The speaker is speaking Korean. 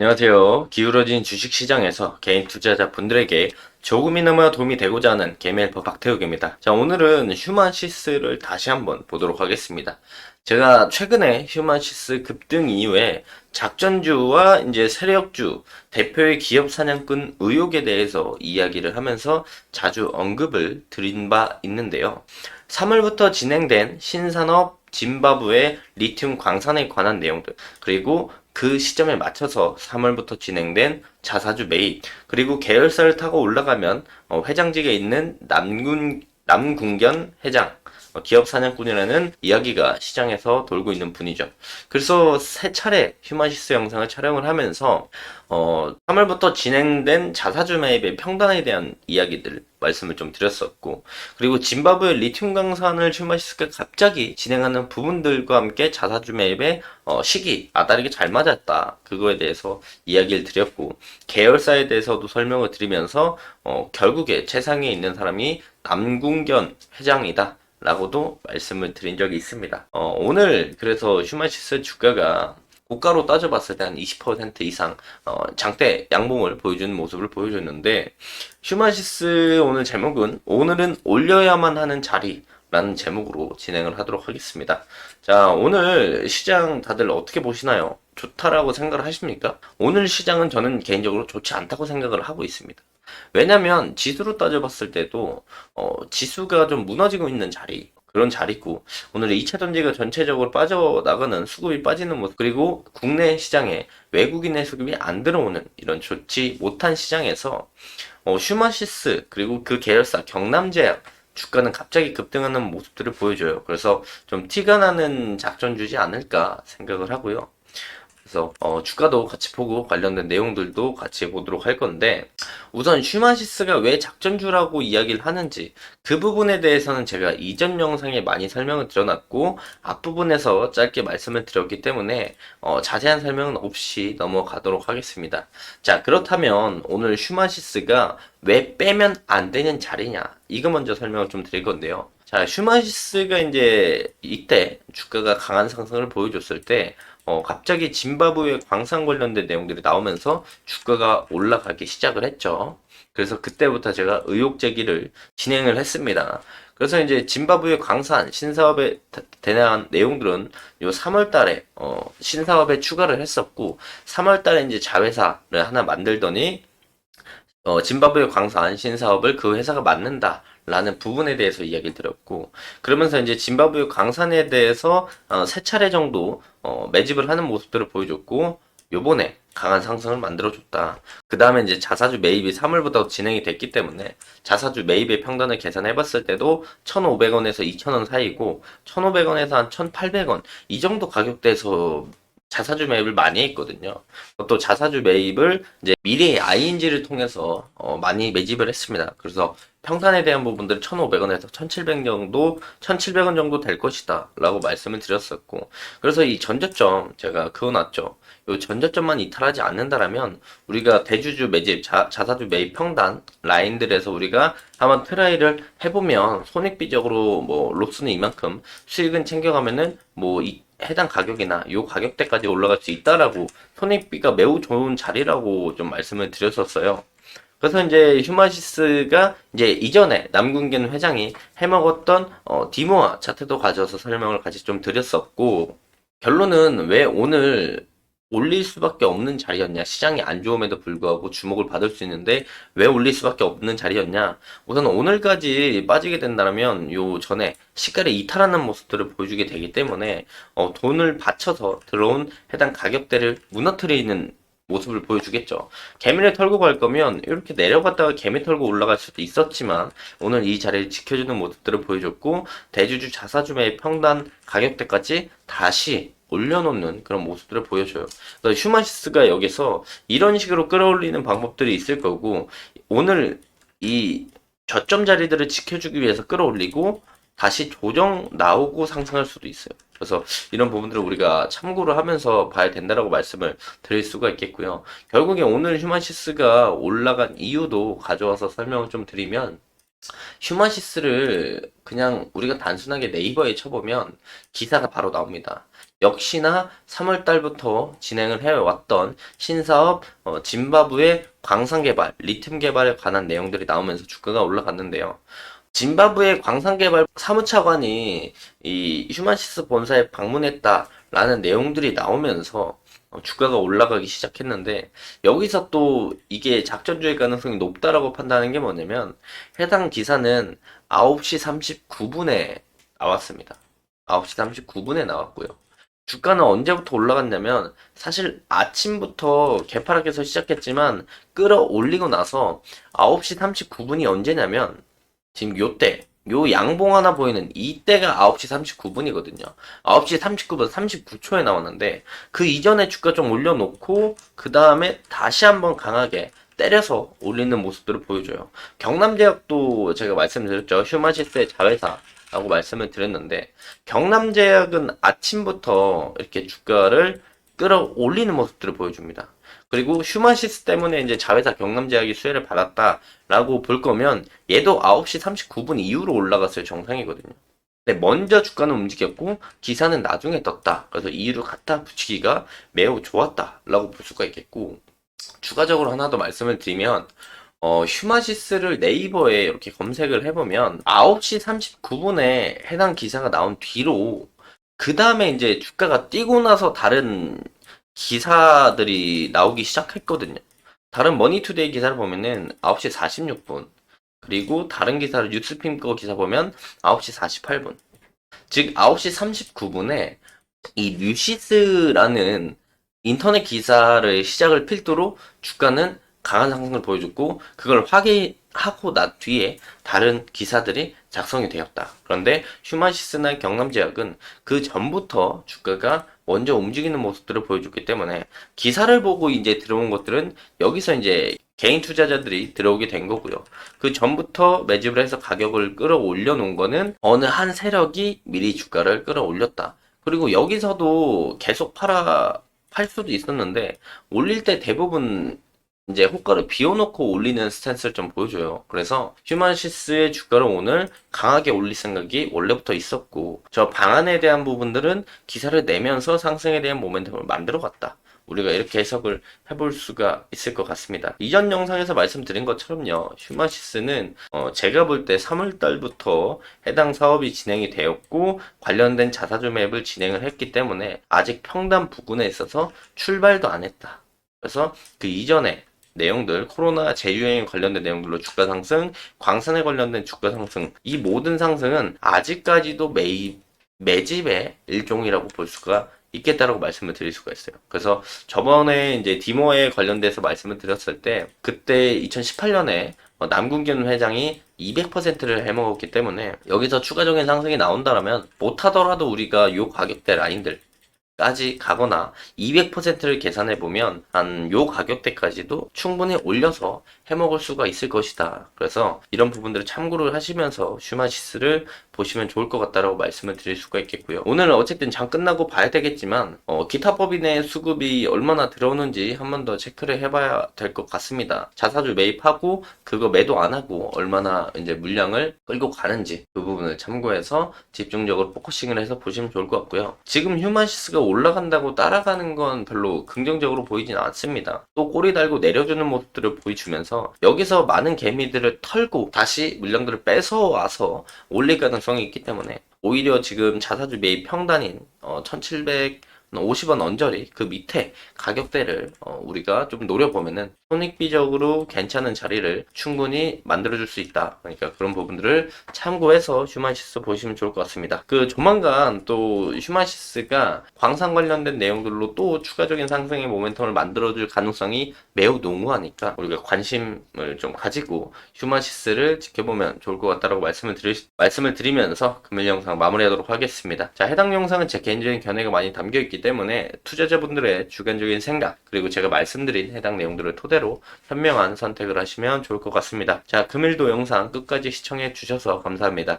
안녕하세요. 기울어진 주식시장에서 개인 투자자분들에게 조금이나마 도움이 되고자 하는 개미헬퍼 박태욱입니다. 자, 오늘은 휴마시스를 다시 한번 보도록 하겠습니다. 제가 최근에 휴마시스 급등 이후에 작전주와 이제 세력주, 대표의 기업 사냥꾼 의혹에 대해서 이야기를 하면서 자주 언급을 드린 바 있는데요. 3월부터 진행된 신산업 짐바브웨 리튬 광산에 관한 내용들, 그리고 그 시점에 맞춰서 3월부터 진행된 자사주 매입, 그리고 계열사를 타고 올라가면 회장직에 있는 남궁견 회장, 기업 사냥꾼이라는 이야기가 시장에서 돌고 있는 분이죠. 그래서 세 차례 휴마시스 영상을 촬영을 하면서 3월부터 진행된 자사주 매입의 평단에 대한 이야기들 말씀을 좀 드렸었고, 그리고 짐바브웨 리튬 강산을 휴마시스가 갑자기 진행하는 부분들과 함께 자사주 매입의 시기 아다르게 잘 맞았다, 그거에 대해서 이야기를 드렸고, 계열사에 대해서도 설명을 드리면서 결국에 최상위에 있는 사람이 남궁견 회장이다 라고도 말씀을 드린 적이 있습니다. 오늘 그래서 휴마시스 주가가 고가로 따져봤을 때 한 20% 이상 장대 양봉을 보여주는 모습을 보여줬는데, 휴마시스 오늘 제목은 오늘은 올려야만 하는 자리라는 제목으로 진행을 하도록 하겠습니다. 자, 오늘 시장 다들 어떻게 보시나요? 좋다라고 생각을 하십니까? 오늘 시장은 저는 개인적으로 좋지 않다고 생각을 하고 있습니다. 왜냐면 지수로 따져봤을 때도 지수가 좀 무너지고 있는 자리, 그런 자리고, 오늘 2차 전지가 전체적으로 빠져나가는, 수급이 빠지는 모습, 그리고 국내 시장에 외국인의 수급이 안 들어오는 이런 좋지 못한 시장에서 휴마시스 그리고 그 계열사 경남제약 주가는 갑자기 급등하는 모습들을 보여줘요. 그래서 좀 티가 나는 작전주지 않을까 생각을 하고요. 그래서 주가도 같이 보고 관련된 내용들도 같이 보도록 할 건데, 우선 슈마시스가 왜 작전주라고 이야기를 하는지 그 부분에 대해서는 제가 이전 영상에 많이 설명을 드려놨고, 앞부분에서 짧게 말씀을 드렸기 때문에 자세한 설명은 없이 넘어가도록 하겠습니다. 자, 그렇다면 오늘 슈마시스가 왜 빼면 안 되는 자리냐, 이거 먼저 설명을 좀 드릴 건데요. 자, 슈마시스가 이제 이때 주가가 강한 상승을 보여줬을 때 갑자기 짐바브웨 광산 관련된 내용들이 나오면서 주가가 올라가기 시작을 했죠. 그래서 그때부터 제가 의혹 제기를 진행을 했습니다. 그래서 이제 짐바브웨 광산 신사업에 대한 내용들은 요 3월 달에 신사업에 추가를 했었고, 3월 달에 이제 자회사를 하나 만들더니 짐바브웨 광산 신사업을 그 회사가 맡는다 라는 부분에 대해서 이야기를 드렸고, 그러면서 이제 짐바브웨 광산에 대해서 세 차례 정도 매집을 하는 모습들을 보여줬고, 요번에 강한 상승을 만들어줬다. 그 다음에 이제 자사주 매입이 3월부터 진행이 됐기 때문에 자사주 매입의 평단을 계산해봤을 때도 1,500원에서 2,000원 사이고, 1,500원에서 한 1,800원 이 정도 가격대에서 자사주 매입을 많이 했거든요. 또 자사주 매입을 이제 미래의 ING를 통해서 많이 매집을 했습니다. 그래서 평단에 대한 부분들은 1,500원에서 1,700원 정도, 1,700원 정도 될 것이다 라고 말씀을 드렸었고, 그래서 이 전저점 제가 그어놨죠. 이 전저점만 이탈하지 않는다라면 우리가 대주주 매집, 자사주 매입 평단 라인들에서 우리가 한번 트라이를 해보면 손익비적으로 뭐 로스는 이만큼, 수익은 챙겨가면은 뭐 해당 가격이나 요 가격대까지 올라갈 수 있다라고, 손익비가 매우 좋은 자리라고 좀 말씀을 드렸었어요. 그래서 이제 휴마시스가 이제 이전에 남궁균 회장이 해먹었던 디모아 차트도 가져와서 설명을 같이 좀 드렸었고, 결론은 왜 오늘 올릴 수밖에 없는 자리였냐, 시장이 안 좋음에도 불구하고 주목을 받을 수 있는데 왜 올릴 수밖에 없는 자리였냐, 우선 오늘까지 빠지게 된다면 요 전에 시가를 이탈하는 모습들을 보여주게 되기 때문에 돈을 바쳐서 들어온 해당 가격대를 무너뜨리는 모습을 보여주겠죠. 개미를 털고 갈 거면 이렇게 내려갔다가 개미 털고 올라갈 수도 있었지만, 오늘 이 자리를 지켜주는 모습들을 보여줬고, 대주주 자사주매의 평단 가격대까지 다시 올려놓는 그런 모습들을 보여줘요. 그래서 휴마시스가 여기서 이런 식으로 끌어올리는 방법들이 있을 거고, 오늘 이 저점 자리들을 지켜주기 위해서 끌어올리고 다시 조정 나오고 상승할 수도 있어요. 그래서 이런 부분들을 우리가 참고를 하면서 봐야 된다라고 말씀을 드릴 수가 있겠고요. 결국에 오늘 휴마시스가 올라간 이유도 가져와서 설명을 좀 드리면, 휴마시스를 그냥 우리가 단순하게 네이버에 쳐보면 기사가 바로 나옵니다. 역시나 3월 달부터 진행을 해왔던 신사업 짐바브웨 광산 개발, 리튬 개발에 관한 내용들이 나오면서 주가가 올라갔는데요. 짐바브웨 광산 개발 사무차관이 이 휴먼시스 본사에 방문했다라는 내용들이 나오면서 주가가 올라가기 시작했는데, 여기서 또 이게 작전주의 가능성이 높다라고 판단하는 게 뭐냐면, 해당 기사는 9시 39분에 나왔습니다. 9시 39분에 나왔고요. 주가는 언제부터 올라갔냐면, 사실 아침부터 개파락에서 시작했지만 끌어올리고 나서 9시 39분이 언제냐면 지금 요때, 요 양봉 하나 보이는 이때가 9시 39분이거든요. 9시 39분 39초에 나왔는데, 그 이전에 주가 좀 올려놓고 그 다음에 다시 한번 강하게 때려서 올리는 모습들을 보여줘요. 경남제약도 제가 말씀드렸죠. 휴마시스의 자회사라고 말씀을 드렸는데, 경남제약은 아침부터 이렇게 주가를 끌어올리는 모습들을 보여줍니다. 그리고 휴마시스 때문에 이제 자회사 경남제약이 수혜를 받았다라고 볼 거면, 얘도 9시 39분 이후로 올라갔어요. 정상이거든요. 근데 먼저 주가는 움직였고 기사는 나중에 떴다. 그래서 이유를 갖다 붙이기가 매우 좋았다라고 볼 수가 있겠고, 추가적으로 하나 더 말씀을 드리면, 휴마시스를 네이버에 이렇게 검색을 해보면 9시 39분에 해당 기사가 나온 뒤로 그 다음에 이제 주가가 뛰고 나서 다른 기사들이 나오기 시작했거든요. 다른 머니투데이 기사를 보면은 9시 46분, 그리고 다른 기사를 뉴스핌 거 기사 보면 9시 48분. 즉 9시 39분에 이 뉴시스라는 인터넷 기사를 시작을 필두로 주가는 강한 상승을 보여줬고, 그걸 확인하고 난 뒤에 다른 기사들이 작성이 되었다. 그런데 휴마시스나 경남제약은 그 전부터 주가가 먼저 움직이는 모습들을 보여줬기 때문에, 기사를 보고 이제 들어온 것들은 여기서 이제 개인 투자자들이 들어오게 된 거고요. 그 전부터 매집을 해서 가격을 끌어올려 놓은 거는 어느 한 세력이 미리 주가를 끌어올렸다. 그리고 여기서도 계속 팔 수도 있었는데, 올릴 때 대부분 이제 호가를 비워놓고 올리는 스탠스를 좀 보여줘요. 그래서 휴먼시스의 주가를 오늘 강하게 올릴 생각이 원래부터 있었고, 저 방안에 대한 부분들은 기사를 내면서 상승에 대한 모멘텀을 만들어 갔다. 우리가 이렇게 해석을 해볼 수가 있을 것 같습니다. 이전 영상에서 말씀드린 것처럼요, 휴마시스는 제가 볼 때 3월 달부터 해당 사업이 진행이 되었고 관련된 자사주 매입을 진행을 했기 때문에 아직 평단 부근에 있어서 출발도 안 했다. 그래서 그 이전에 내용들, 코로나 재유행 관련된 내용들로 주가 상승, 광산에 관련된 주가 상승, 이 모든 상승은 아직까지도 매집의 일종이라고 볼 수가 있겠다라고 말씀을 드릴 수가 있어요. 그래서 저번에 이제 디모에 관련돼서 말씀을 드렸을 때, 그때 2018년에 남궁균 회장이 200%를 해먹었기 때문에 여기서 추가적인 상승이 나온다면 못하더라도 우리가 요 가격대 라인들 까지 가거나 200%를 계산해 보면 한 요 가격대까지도 충분히 올려서 해먹을 수가 있을 것이다. 그래서 이런 부분들을 참고를 하시면서 휴마시스를 보시면 좋을 것 같다라고 말씀을 드릴 수가 있겠고요. 오늘은 어쨌든 장 끝나고 봐야 되겠지만 기타 법인의 수급이 얼마나 들어오는지 한 번 더 체크를 해봐야 될 것 같습니다. 자사주 매입하고 그거 매도 안 하고 얼마나 이제 물량을 끌고 가는지, 그 부분을 참고해서 집중적으로 포커싱을 해서 보시면 좋을 것 같고요. 지금 휴마시스가 올라간다고 따라가는 건 별로 긍정적으로 보이진 않습니다. 또 꼬리 달고 내려주는 모습들을 보여주면서 여기서 많은 개미들을 털고 다시 물량들을 뺏어와서 올릴 가능성이 있기 때문에, 오히려 지금 자사주 매입 평단인 1750원 언저리 그 밑에 가격대를 우리가 좀 노려보면은 손익비적으로 괜찮은 자리를 충분히 만들어줄 수 있다. 그러니까 그런 부분들을 참고해서 휴마시스 보시면 좋을 것 같습니다. 그 조만간 또 휴마시스가 광산 관련된 내용들로 또 추가적인 상승의 모멘텀을 만들어줄 가능성이 매우 농후하니까 우리가 관심을 좀 가지고 휴마시스를 지켜보면 좋을 것 같다라고 말씀을 드리면서 금일 영상 마무리하도록 하겠습니다. 자, 해당 영상은 제 개인적인 견해가 많이 담겨있기 때문에 투자자분들의 주관적인 생각, 그리고 제가 말씀드린 해당 내용들을 토대로 현명한 선택을 하시면 좋을 것 같습니다. 자, 금일도 영상 끝까지 시청해 주셔서 감사합니다.